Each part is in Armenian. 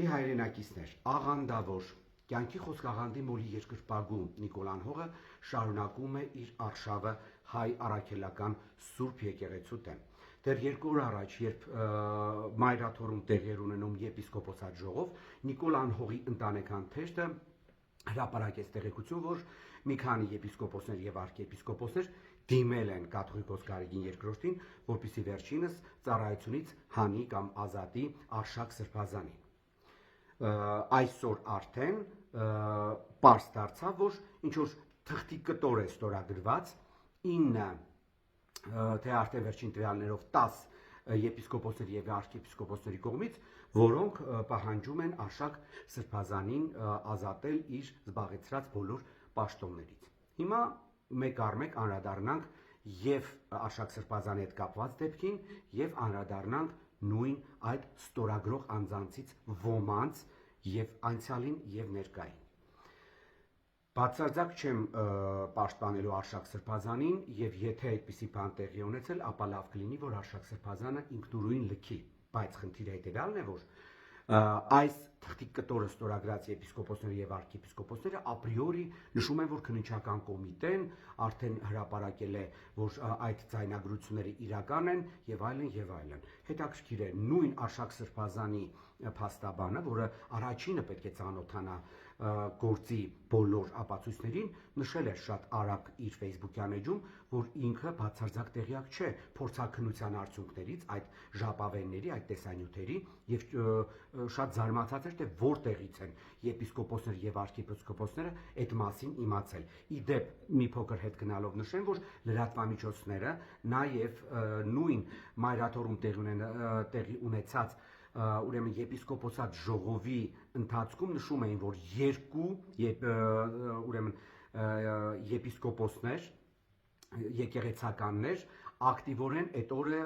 Սիրելի հայրենակիցներ, աղանդավոր կյանքի խոսք աղանդի մոլի երկրպագու Նիկոլան Հողը շարունակում է իր արշավը հայ առաքելական Սուրբ եկեղեցու դեմ։ Դեռ 2 օր առաջ, երբ Մայրաթորում տեղի էր ունենում եպիսկոպոսատ ժողով, Նիկոլան Հողի ընտանեկան թեժը հրապարակեց տեղեկություն, որ մի քանի եպիսկոպոսներ եւ արքեպիսկոպոսներ դիմել են կաթողիկոս Գարեգին II-ին, որպեսզի վերջինս ծառայությունից հանի կամ ազատի Արշակ Սրբազանին։ Այսօր արդեն պարզ դարձավ, որ ինչ որ թղթի կտոր է ստորագրված 9 թե արդեն վերջին տվյալներով 10 եպիսկոպոսների եւ արքեպիսկոպոսների կողմից, որոնք պահանջում են Արշակ Սրբազանին ազատել իր զբաղեցրած բոլոր պաշտոններից։ Հիմա մեկ առ մեկ անդրադառնանք եւ Արշակ Սրբազանի հետ կապված դեպքին եւ անդրադառնանք նույն այդ ստորագրող անձանցից ոմանց եւ անցյալին եւ ներկային։ Բացարձակ չեմ պաշտպանելու Արշակ Սրբազանին եւ եթե այդպիսի բան տեղի ունեցել, ապա լավ կլինի, որ Արշակ Սրբազանը ինքնուրույն լքի, բայց խնդիրը հետեւյալն է, որ այս թղթի կտորը ստորագրած եպիսկոպոսները եւ արքեպիսկոպոսները ապրիորի նշում են, որ քննիչական կոմիտեն արդեն հրապարակել է, որ այդ ձայնագրությունները իրական են եւ այլն եւ այլն։ Հետաքրքիր է նույն Արշակ Սրբազանի փաստաբանը, որը առաջինը պետք է ծանոթանա գործի բոլոր ապացույցներին, նշել է շատ արագ իր Facebook-յան էջում, որ ինքը բացարձակ տեղյակ չէ փորձաքննության արդյունքներից, այդ ժապավենների, այդ տեսանյութերի եւ շատ զարմացած էր, թե որտեղից են եպիսկոպոսները եւ արքեպիսկոպոսները այդ մասին իմացել։ Իդեպ մի փոքր հետ գնալով նշեմ, որ լրատվամիջոցները նաեւ նույն Մայրաթորում տեղի ունեցած ուրեմն եպիսկոպոսատ ժողովի ընթացքում նշում էին, որ 2 ուրեմն եպիսկոպոսներ, եկեղեցականներ ակտիվորեն այդ օրը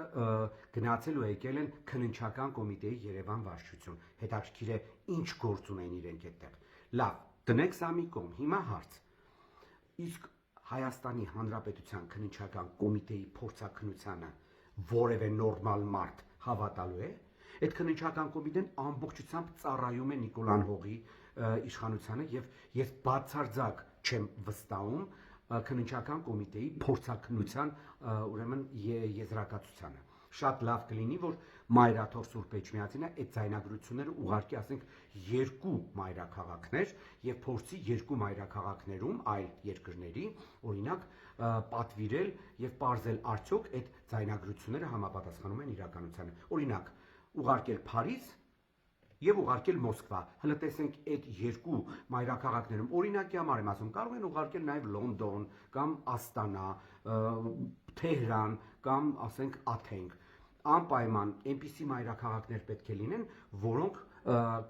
գնացել ու եկել են քննչական կոմիտեի Երևան վարչություն։ Հետաքրքիր է ինչ գործ ունեն իրենք այդտեղ։ Լավ, դնենք սա մի կողմ, հիմա հարց։ Իսկ Հայաստանի Հանրապետության քննչական կոմիտեի փորձաքննությանը որևէ նորմալ մարդ հավատալու է։ Այդ քննչական կոմիտեն ամբողջությամբ ծառայում է Նիկոլան Հողի իշխանությանը եւ ես բացարձակ չեմ վստահում քննչական կոմիտեի փորձաքննության ուրեմն եզրակացությանը։ Շատ լավ կլինի, որ Մայրաթոր Սուրբ Էջմիածինը այդ ձայնագրությունները ուղարկի, ասենք, 2 մայրաքաղաքներ եւ փորձի 2 մայրաքաղաքներում այլ երկրների, օրինակ, պատվիրել եւ պարզել արդյոք այդ ձայնագրությունները համապատասխանում են իրականությանը։ Օրինակ, ուղարկել Փարիզ եւ ուղարկել Մոսկվա։ Հələ տեսենք այդ 2 մայրաքաղաքներում օրինակի համար եմ ասում, կարող են ուղարկել նաեւ Լոնդոն կամ Աստանա, Թեհրան կամ ասենք Աթենք։ Անպայման այնպիսի մայրաքաղաքներ պետք է լինեն, որոնք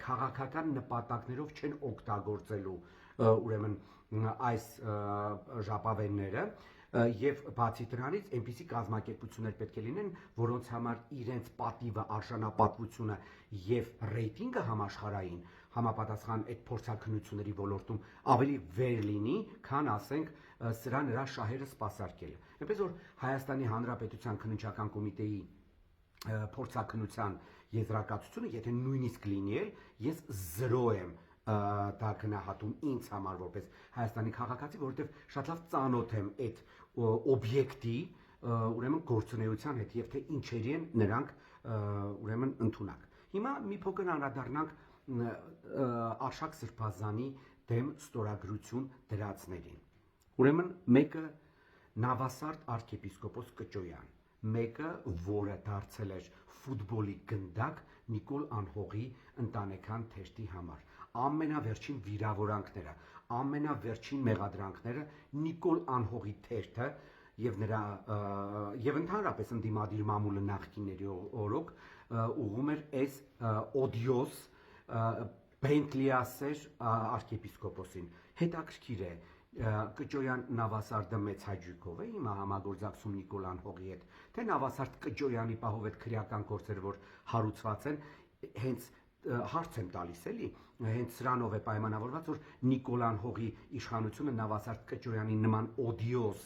քաղաքական նպատակներով չեն օգտագործելու ուրեմն այս ժապավենները եւ բացի դրանից այնպիսի կազմակերպություններ պետք է լինեն, որոնց համար իրենց պատիվը, արժանապատվությունը եւ ռեյտինգը համաշխարհային համապատասխան այդ փորձաքննությունների ոլորտում ավելի վեր լինի, քան ասենք սրա նրա շահերը սպասարկելը։ Այնպես որ Հայաստանի Հանրապետության քննչական կոմիտեի փորձաքննության եզրակացությունը, եթե նույնիսկ լինի, ես 0 եմ դա գնահատում ինձ համար որպես Հայաստանի քաղաքացի, որովհետև շատ լավ ծանոթ եմ այդ օբյեկտի ուրեմն գործունեության հետ եւ թե ինչերի են նրանք ուրեմն ընդունակ։ Հիմա մի փոքր անդրադառնանք Արշակ Սրբազանի դեմ ստորագրություն դրածներին։ Ուրեմն մեկը Նավասարդ arczepiskopos Կճոյան, մեկը, որը դարձել էր ֆուտբոլի գնդակ Նիկոլան Հողի ընտանեկան թերթի համար։ Ամենավերջին վիրավորանքները, ամենավերջին մեղադրանքները Նիկոլան Հողի թերթը եւ նրա եւ ընդհանրապես ընդդիմադիր մամուլը նախկինների օրոք ուղում էր այս օդիոս Բենտլիասեր arczepiskoposին։ Հետաքրքիր է Կճոյան Նավասարդը մեծ հաճույքով է հիմա համագործակցում Նիկոլան Հողի հետ, թե Նավասարդ Կճոյանի պահով այդ քրեական գործեր, որ հարուցված են, հենց հարց եմ տալիս էլի, հենց սրանով է պայմանավորված, որ Նիկոլան Հողի իշխանությունը Նավասարդ Կճոյանի նման օդիոս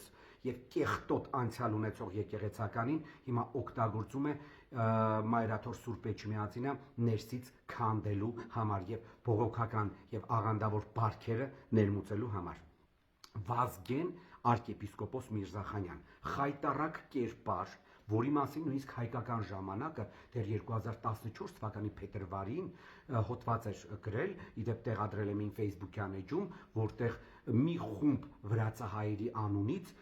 եւ կեղտոտ անցյալ ունեցող եկեղեցականին հիմա օգտագործում է Մայրաթոր Սուրբ Էջմիածինը ներսից քանդելու համար եւ բողոքական եւ աղանդավոր բարքերը ներմուծելու համար։ Վազգեն arczepiskopos Միրզախանյան խայտարակ կերպար, որի մասին նույնիսկ հայկական ժամանակը դեռ 2014 թվականի փետրվարին հոդված էր գրել, իդեպ տեղադրել եմ իմ Facebook-յան էջում, որտեղ մի խումբ վրացահայերի անունից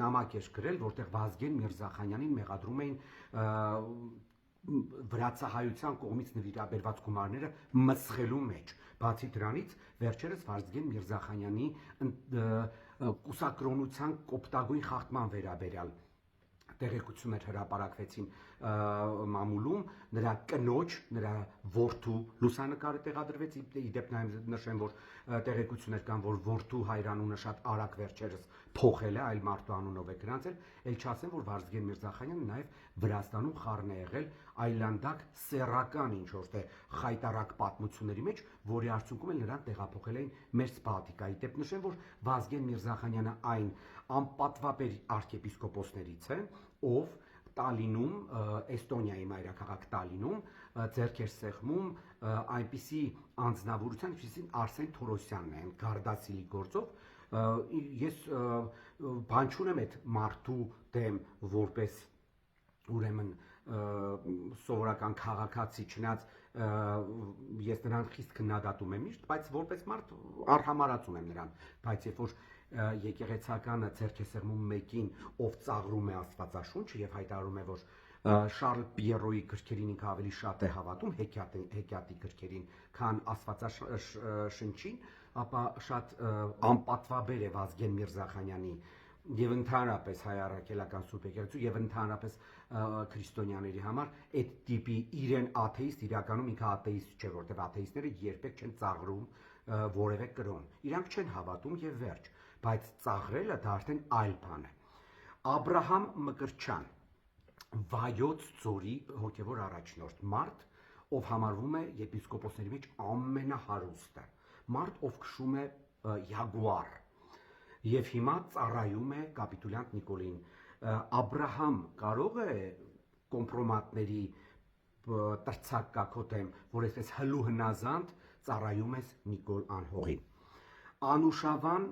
նամակ էր գրել, որտեղ Վազգեն Միրզախանյանին մեղադրում էին վրացահայության կողմից նվիրաբերված գումարները մսխելու մեջ։ Բացի դրանից, վերջերս Վազգեն Միրզախանյանի կուսակրոնության կոպտագույն խախտման վերաբերյալ տեղեկություններ հրապարակվեցին մամուլում, նրա կնոջ, նրա որդու լուսանկարը տեղադրվեց, իդեպ նաև նշեմ, որ տեղեկություններ կան, որ որդու հայրանունը շատ արագ վերջերս փոխել է, այլ մարդու անունով է գրանցել, ել չասեմ, որ Վազգեն Միրզախանյանը նաև Վրաստանում խառն է եղել այլանդակ սեռական ինչ-որ թե խայտարակ պատմությունների մեջ, որի արդյունքում էլ նրանք տեղափոխել էին մեր Սպահատիկայի։ Դեպ նշեմ, որ Վազգեն Միրզախանյանը այն անպատվաբեր arczepiskoposներից է, ով Տալինում, Էստոնիայի մայրաքաղաք Տալինում ձեռք էր սեղմում այնպիսի անձնավորության, ինչպիսին Արսեն Թորոսյանն է, Գարդասիլի գործով, ես բան չունեմ այդ մարդու դեմ որպես ուրեմն սովորական քաղաքացի, չնայած ես նրան խիստ քննադատում եմ միշտ, բայց որպես մարդ արհամարած ունեմ նրան, բայց երբ որ եկեղեցականը ձեռք է սեղմում մեկին, ով ծաղրում է Աստվածաշունչը եւ հայտարարում է, որ Շարլ Պիերոյի գրքերին ինքը ավելի շատ է հավատում հեքիաթի գրքերին, քան Աստվածաշնչին, ապա շատ անպատվաբեր է Վազգեն Միրզախանյանի եւ ընդհանրապես հայ առաքելական Սուրբ Եկեղեցու եւ ընդհանրապես քրիստոնյաների համար այդ տիպի իրեն աթեիստ, իրականում ինքը աթեիստ չէ, որտեղ աթեիստները երբեք չեն ծաղրում որևէ կրոն, իրանք չեն հավատում եւ վերջ, բայց ծաղրելը դա արդեն այլ բան է։ Աբրահամ Մկրտչյան Վայոց ձորի հոգևոր առաջնորդ, մարդ, ով համարվում է եպիսկոպոսների մեջ ամենահարուստը, մարդ, ով քշում է յագուար եւ հիմա ծառայում է կապիտուլյանտ Նիկոլին։ Աբրահամ կարող է կոմպրոմատների տրցակ կա դեմ, որ այսպես հլու հնազանդ ծառայում ես Նիկոլ Անհողին։ Անուշավան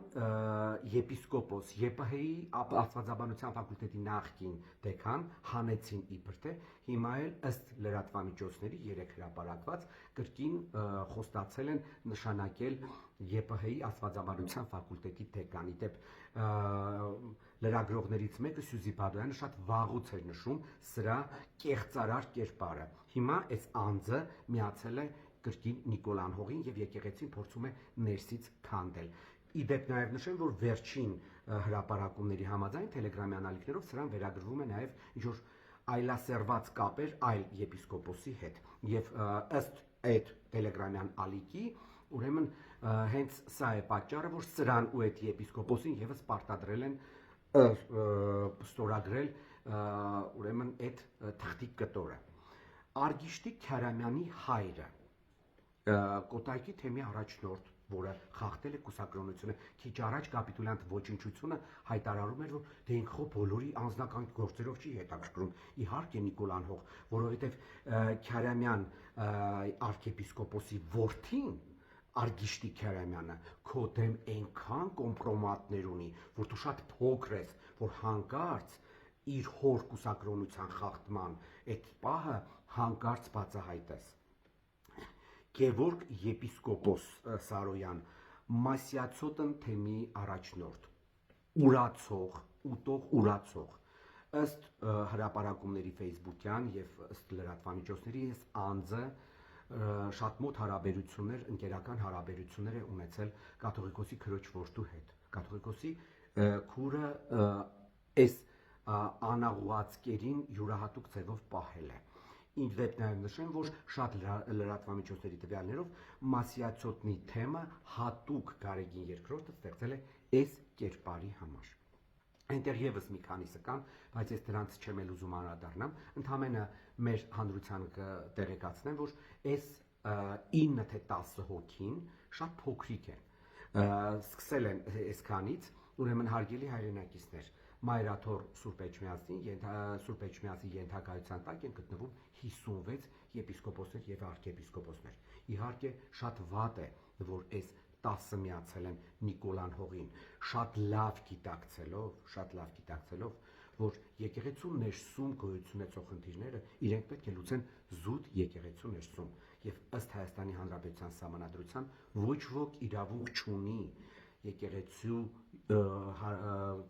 եպիսկոպոս ԵՊՀ-ի Աստվածաբանության ֆակուլտետի նախկին դեկան Հանեցին իբրթե հիմա էլ ըստ լրատվամիջոցների երեք հրապարակված կրկին խոստացել են նշանակել ԵՊՀ-ի Աստվածաբանության ֆակուլտետի դեկանի դեպ լրագրողներից մեկը Սյուզի Բադոյանը շատ վաղուց էր նշում սրա կեղծարար կերպարը։ Հիմա այս անձը միացել է կրկին Նիկոլ Անհողին եւ եկեղեցին փորձում է ներսից քանդել։ Իդեպ նաև նշեմ, որ վերջին հրապարակումների համաձայն Telegram-ի անալիքներով սրան վերագրվում է նաև ինչ-որ այլասերված կապեր այլ եպիսկոպոսի հետ։ Եվ ըստ այդ Telegram-յան ալիքի, ուրեմն հենց սա է պատճառը, որ սրան ու այդ եպիսկոպոսին եւս պարտադրել են ստորագրել ուրեմն այդ թղթի կտորը։ Արգիշտի Քյարամյանի հայրը Կոտայքի թեմի առաջնորդ, որը խախտել է կուսակրոնությունը, քիչ առաջ կապիտուլյանտ ոչնչությունը հայտարարում էր, որ դե ինքը խո բոլորի անձնական գործերով չի հետաքրքրում։ Իհարկե Նիկոլ Անհող, որովհետև Քյարամյան arczepiskopos-ի որդին Արգիշտի Քյարամյանը քո դեմ այնքան կոմպրոմատներ ունի, որ դու շատ փոքր ես, որ հանկարծ իր հոր կուսակրոնության խախտման այդ պահը հանկարծ բացահայտես։ Գևորգ եպիսկոպոս Սարոյան Մասյացոտն թեմի առաջնորդ, ուրացող, ուտող ուրացող, ըստ հրապարակումների Facebook-յան եւ ըստ լրատվամիջոցների ես անձը շատ մոտ հարաբերություններ, ընկերական հարաբերություններ է ունեցել կաթողիկոսի քրոջ որդու հետ։ Կաթողիկոսի քուրը այս անաղուածկերին յուրահատուկ ձևով պահել է։ Ինչ դեպ նաև նշեմ, որ շատ լրատվամիջոցների տվյալներով Մասյացոտնի թեմը հատուկ Գարեգին II-ը ստեղծել է այս կերպարի համար։ Այնտեղ եւս մի քանիսը կան, բայց ես դրանց չեմ էլ ուզում անդրադառնամ, ընդհանրապես մեր հանրության կտեղեկացնեմ, որ այս 9 թե 10 հոգին շատ փոքրիկ են։ Սկսել են այսքանից Ուրեմն հարգելի հայրենակիցներ, Մայրաթոր Սուրբ Էջմիածի ենթակայության տակ են գտնվում 56 եպիսկոպոսներ եւ arczepiskopոսներ։ Իհարկե շատ վատ է, որ այս 10-ը միացել են Նիկոլան Հողին, շատ լավ գիտակցելով, որ եկեղեցու ներսում գոյություն ունեցող խնդիրները իրենք պետք է լուծեն զուտ եկեղեցու ներսում եւ ըստ Հայաստանի Հանրապետության Սահմանադրության ոչ ոք իրավունք չունի եկեղեցու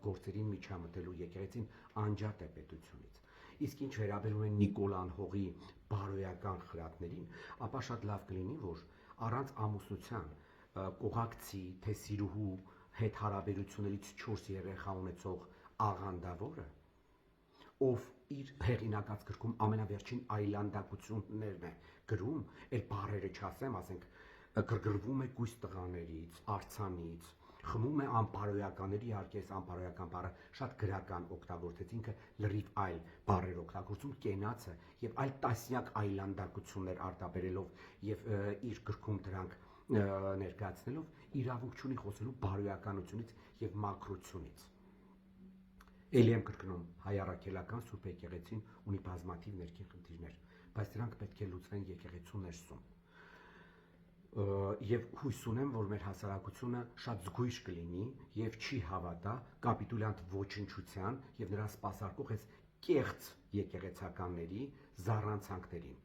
գործերին միջամտելու, եկեղեցին անջատ է պետությունից։ Իսկ ինչ վերաբերում է Նիկոլան Հողի բարոյական խրատներին, ապա շատ լավ կլինի, որ առանց ամուսնության կողակցի թե սիրուհու հետ հարաբերություններից 4 երեխա ունեցող աղանդավորը, ով իր հեղինակած գրքում ամենավերջին այլանդակություններն է գրում, այլ բառերը չասեմ, ասենք գրգռվում է գույս տղաներից, արձանից, խմում է անբարոյականների, իհարկե այս անբարոյական բառը շատ գրական օգտագործեց, ինքը լրիվ այլ բառեր օգտագործում, կենացը եւ այլ տասնյակ այլանդակություններ արտաբերելով եւ իր գրքում դրանք ներկայացնելով իրավունք չունի խոսելու բարոյականությունից եւ մաքրությունից։ Էլի եմ կրկնում, հայ առաքելական Սուրբ եկեղեցին ունի բազմաթիվ ներքին խնդիրներ, բայց դրանք պետք է լուծվեն եկեղեցու ներսում։ Եվ հույս ունեմ, որ մեր հասարակությունը շատ զգույշ կլինի եւ չի հավատա կապիտուլյանտ ոչնչության եւ նրա սպասարկող այս կեղծ եկեղեցականների զառանցանքներին։